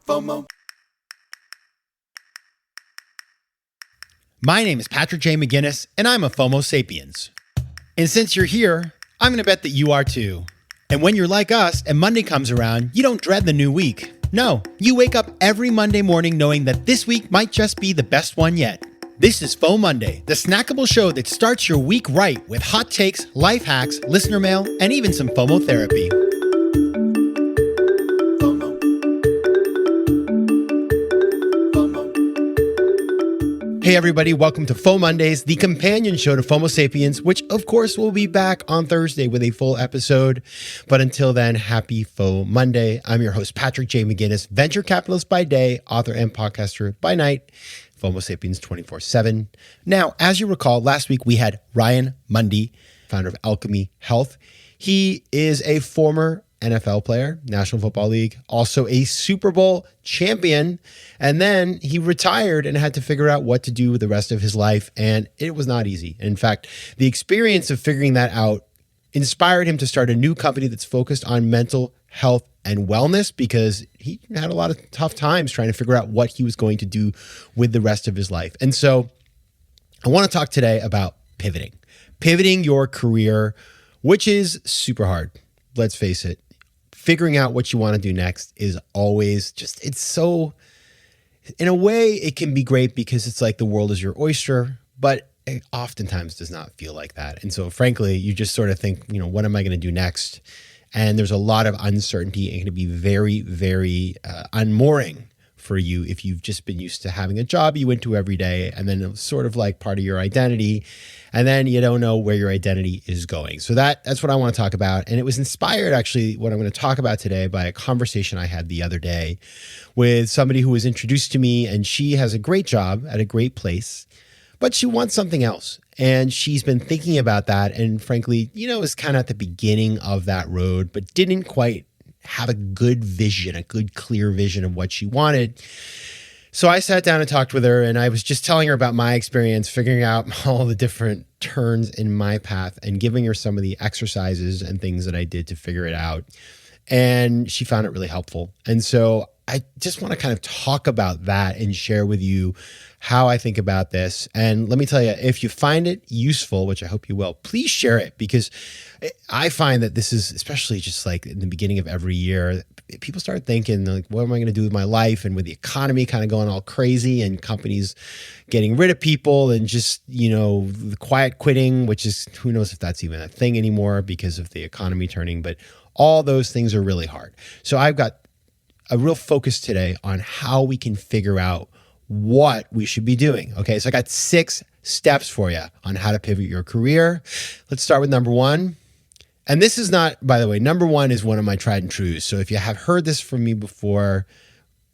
FOMO. My name is Patrick J. McGinnis, and I'm a FOMO Sapiens. And since you're here, I'm going to bet that you are too. And when you're like us and Monday comes around, you don't dread the new week. No, you wake up every Monday morning knowing that this week might just be the best one yet. This is FOMOnday, the snackable show that starts your week right with hot takes, life hacks, listener mail, and even some FOMO therapy. Hey everybody, welcome to FOMOndays, the companion show to FOMO Sapiens, which of course will be back on Thursday with a full episode. But until then, happy FOMOnday. I'm your host, Patrick J. McGinnis, venture capitalist by day, author and podcaster by night, FOMO Sapiens 24/7. Now, as you recall, last week we had Ryan Mundy, founder of Alchemy Health. He is a former NFL player, National Football League, also a Super Bowl champion. And then he retired and had to figure out what to do with the rest of his life. And it was not easy. In fact, the experience of figuring that out inspired him to start a new company that's focused on mental health and wellness, because he had a lot of tough times trying to figure out what he was going to do with the rest of his life. And so I want to talk today about pivoting your career, which is super hard. Let's face it. Figuring out what you want to do next is always just, it's so, in a way, it can be great because it's like the world is your oyster, but it oftentimes does not feel like that. And so frankly, you just sort of think, what am I going to do next? And there's a lot of uncertainty and it can be very, very unmooring for you if you've just been used to having a job you went to every day, and then it's sort of like part of your identity, and then you don't know where your identity is going. So that's what I want to talk about. And it was inspired, actually, what I'm going to talk about today by a conversation I had the other day with somebody who was introduced to me, and she has a great job at a great place, but she wants something else. And she's been thinking about that. And frankly, is kind of at the beginning of that road, but didn't quite have a good vision, a good, clear vision of what she wanted. So I sat down and talked with her, and I was just telling her about my experience, figuring out all the different turns in my path and giving her some of the exercises and things that I did to figure it out. And she found it really helpful. And so I just want to kind of talk about that and share with you how I think about this. And let me tell you, if you find it useful, which I hope you will, please share it, because I find that this is, especially just like in the beginning of every year, people start thinking like, what am I going to do with my life? And with the economy kind of going all crazy and companies getting rid of people and just, the quiet quitting, which is, who knows if that's even a thing anymore because of the economy turning, but all those things are really hard. So I've got a real focus today on how we can figure out what we should be doing. Okay, so I got 6 steps for you on how to pivot your career. Let's start with number 1. And this is not, by the way, number 1 is one of my tried and trues. So if you have heard this from me before,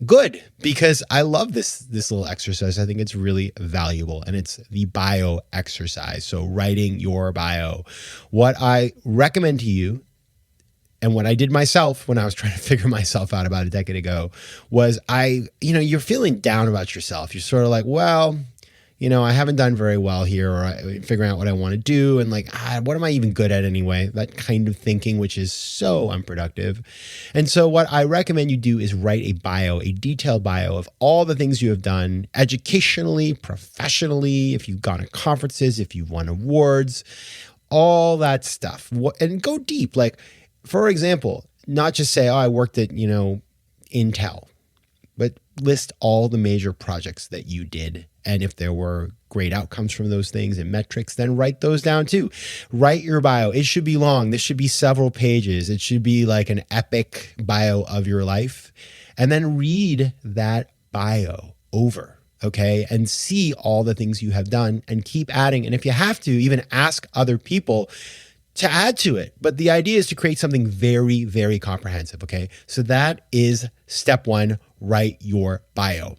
good, because I love this little exercise. I think it's really valuable, and it's the bio exercise. So writing your bio. What I recommend to you, and what I did myself when I was trying to figure myself out about a decade ago, was you're feeling down about yourself. You're sort of like, well, I haven't done very well here, or figuring out what I want to do. And like, what am I even good at anyway? That kind of thinking, which is so unproductive. And so what I recommend you do is write a bio, a detailed bio of all the things you have done educationally, professionally, if you've gone to conferences, if you've won awards, all that stuff. And go deep. Like, for example, not just say, I worked at, Intel, but list all the major projects that you did. And if there were great outcomes from those things and metrics, then write those down too. Write your bio. It should be long. This should be several pages. It should be like an epic bio of your life. And then read that bio over, okay? And see all the things you have done and keep adding. And if you have to, even ask other people to add to it. But the idea is to create something very, very comprehensive, okay? So that is step 1, write your bio.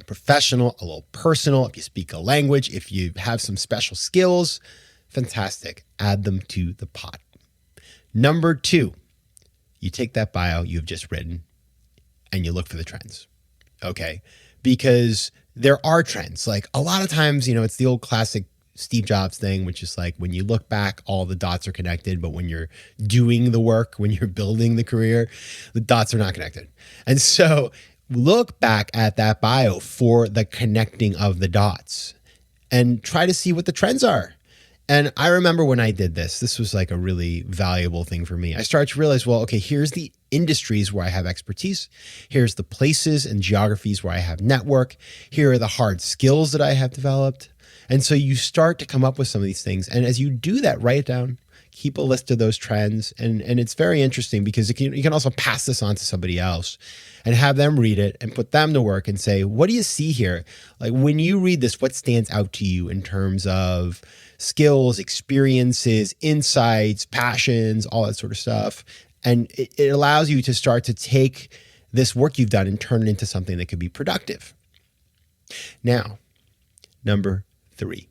Professional, a little personal. If you speak a language, if you have some special skills, fantastic. Add them to the pot. Number 2, you take that bio you've just written and you look for the trends, okay? Because there are trends. Like a lot of times, it's the old classic Steve Jobs thing, which is like when you look back, all the dots are connected, but when you're doing the work, when you're building the career, the dots are not connected. And so look back at that bio for the connecting of the dots and try to see what the trends are. And I remember when I did this was like a really valuable thing for me. I started to realize, well, okay, here's the industries where I have expertise. Here's the places and geographies where I have network. Here are the hard skills that I have developed. And so you start to come up with some of these things. And as you do that, write it down, keep a list of those trends. And it's very interesting because you can also pass this on to somebody else and have them read it and put them to work and say, what do you see here? Like when you read this, what stands out to you in terms of skills, experiences, insights, passions, all that sort of stuff. And it allows you to start to take this work you've done and turn it into something that could be productive. Now, number 3,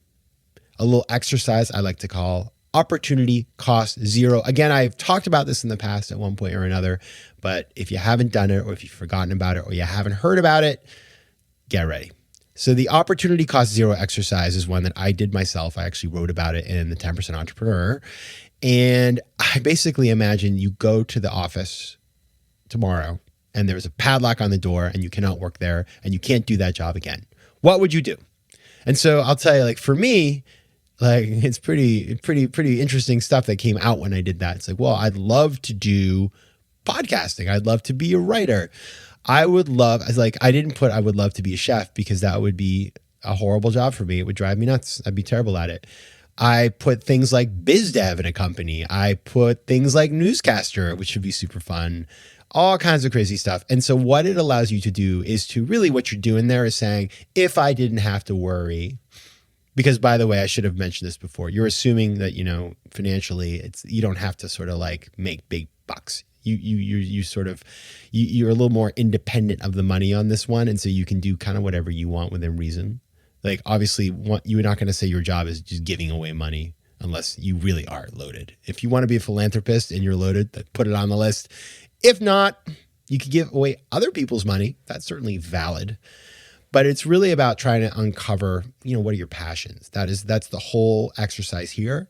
a little exercise I like to call opportunity cost zero. Again, I've talked about this in the past at one point or another, but if you haven't done it or if you've forgotten about it or you haven't heard about it, get ready. So the opportunity cost zero exercise is one that I did myself. I actually wrote about it in the 10% Entrepreneur. And I basically imagine you go to the office tomorrow and there's a padlock on the door and you cannot work there and you can't do that job again. What would you do? And so I'll tell you, like for me, like it's pretty interesting stuff that came out when I did that. It's like, well, I'd love to do podcasting. I'd love to be a writer. I would love to be a chef because that would be a horrible job for me. It would drive me nuts. I'd be terrible at it. I put things like biz dev in a company. I put things like newscaster, which should be super fun, all kinds of crazy stuff. And so what it allows you to do is to really, what you're doing there is saying, if I didn't have to worry, because by the way, I should have mentioned this before, you're assuming that, financially you don't have to sort of like make big bucks. You're a little more independent of the money on this one. And so you can do kind of whatever you want within reason. Like obviously you're not going to say your job is just giving away money unless you really are loaded. If you want to be a philanthropist and you're loaded, put it on the list. If not, you could give away other people's money. That's certainly valid. But it's really about trying to uncover, what are your passions? That's the whole exercise here.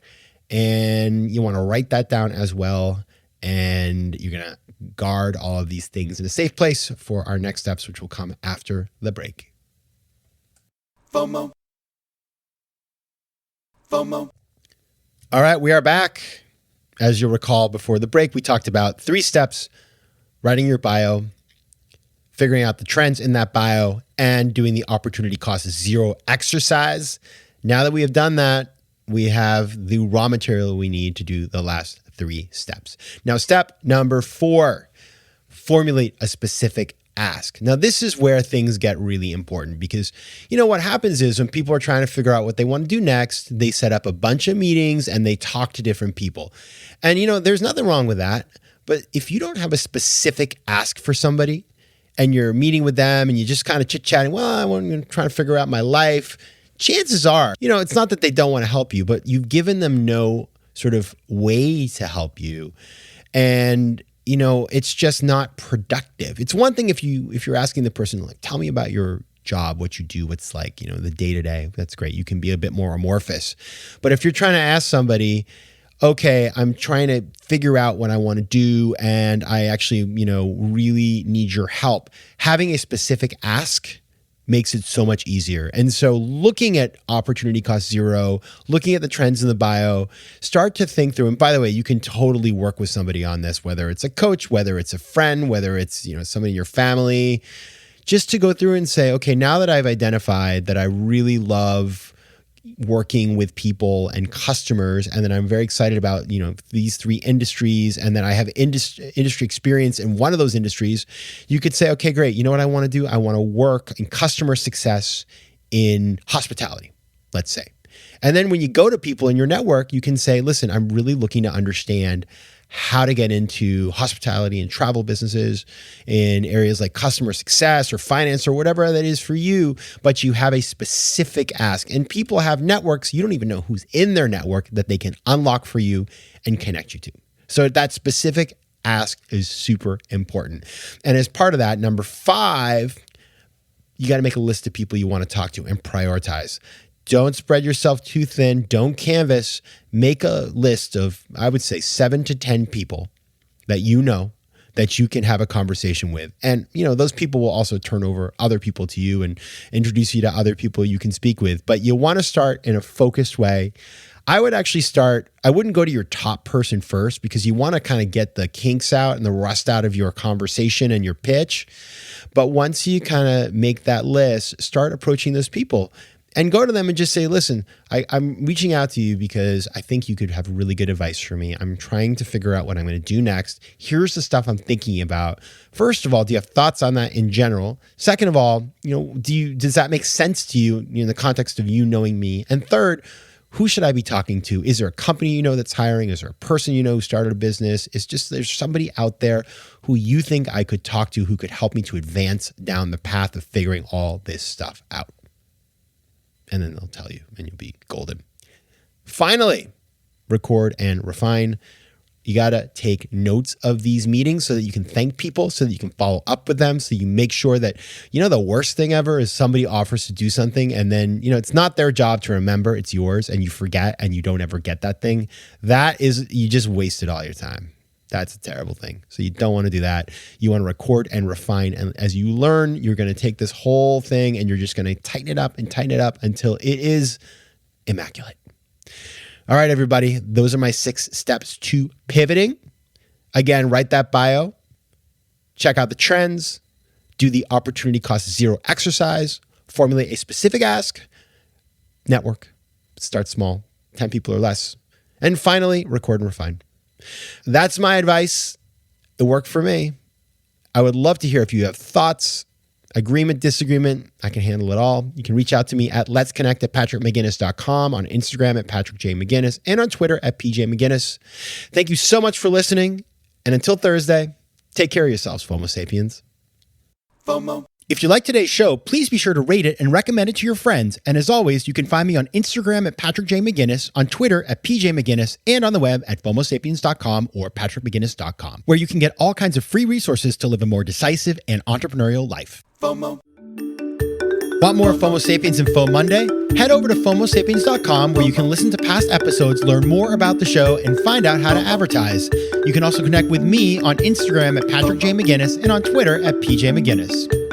And you want to write that down as well. And you're going to guard all of these things in a safe place for our next steps, which will come after the break. FOMO. All right, we are back. As you'll recall, before the break, we talked about 3 steps: writing your bio, figuring out the trends in that bio, and doing the opportunity cost zero exercise. Now that we have done that, we have the raw material we need to do the last 3 steps. Now, step number 4, formulate a specific ask. Now, this is where things get really important because, what happens is when people are trying to figure out what they want to do next, they set up a bunch of meetings and they talk to different people. And, there's nothing wrong with that. But if you don't have a specific ask for somebody and you're meeting with them and you just kind of chit-chatting, well, I'm trying to figure out my life, chances are, it's not that they don't want to help you, but you've given them no sort of way to help you. And, it's just not productive. It's one thing if you're asking the person, like, tell me about your job, what you do, what's like, the day-to-day. That's great. You can be a bit more amorphous. But if you're trying to ask somebody, okay, I'm trying to figure out what I want to do and I actually, really need your help, having a specific ask makes it so much easier. And so looking at opportunity cost zero, looking at the trends in the bio, start to think through, and by the way, you can totally work with somebody on this, whether it's a coach, whether it's a friend, whether it's, somebody in your family, just to go through and say, okay, now that I've identified that I really love working with people and customers, and then I'm very excited about, these 3 industries, and then I have industry experience in one of those industries, you could say, okay, great. You know what I want to do? I want to work in customer success in hospitality, let's say. And then when you go to people in your network, you can say, listen, I'm really looking to understand how to get into hospitality and travel businesses in areas like customer success or finance or whatever that is for you, but you have a specific ask. And people have networks, you don't even know who's in their network that they can unlock for you and connect you to. So that specific ask is super important. And as part of that, number 5, you got to make a list of people you want to talk to and prioritize. Don't spread yourself too thin. Don't canvas. Make a list of, I would say, 7 to 10 people that that you can have a conversation with. And, those people will also turn over other people to you and introduce you to other people you can speak with. But you want to start in a focused way. I wouldn't go to your top person first, because you want to kind of get the kinks out and the rust out of your conversation and your pitch. But once you kind of make that list, start approaching those people and go to them and just say, listen, I'm reaching out to you because I think you could have really good advice for me. I'm trying to figure out what I'm going to do next. Here's the stuff I'm thinking about. First of all, do you have thoughts on that in general? Second of all, does that make sense to you in the context of you knowing me? And third, who should I be talking to? Is there a company that's hiring? Is there a person who started a business? It's just there's somebody out there who you think I could talk to who could help me to advance down the path of figuring all this stuff out. And then they'll tell you and you'll be golden. Finally, record and refine. You got to take notes of these meetings so that you can thank people, so that you can follow up with them, so you make sure that, the worst thing ever is somebody offers to do something and then, it's not their job to remember, it's yours, and you forget and you don't ever get that thing. You just wasted all your time. That's a terrible thing. So you don't want to do that. You want to record and refine. And as you learn, you're going to take this whole thing and you're just going to tighten it up until it is immaculate. All right, everybody, those are my 6 steps to pivoting. Again, write that bio, check out the trends, do the opportunity cost 0 exercise, formulate a specific ask, network, start small, 10 people or less, and finally, record and refine. That's my advice. It worked for me. I would love to hear if you have thoughts, agreement, disagreement. I can handle it all. You can reach out to me at letsconnect@patrickmcginnis.com, on Instagram at patrickjmcginnis, and on Twitter at pjmcginnis. Thank you so much for listening. And until Thursday, take care of yourselves, FOMO Sapiens. FOMO. If you like today's show, please be sure to rate it and recommend it to your friends. And as always, you can find me on Instagram at patrickjmcginnis, on Twitter at pjmcginnis, and on the web at FOMOsapiens.com or patrickmcginnis.com, where you can get all kinds of free resources to live a more decisive and entrepreneurial life. FOMO. Want more FOMO Sapiens and FOMOnday? Head over to FOMOsapiens.com, where you can listen to past episodes, learn more about the show, and find out how to advertise. You can also connect with me on Instagram at patrickjmcginnis and on Twitter at pjmcginnis.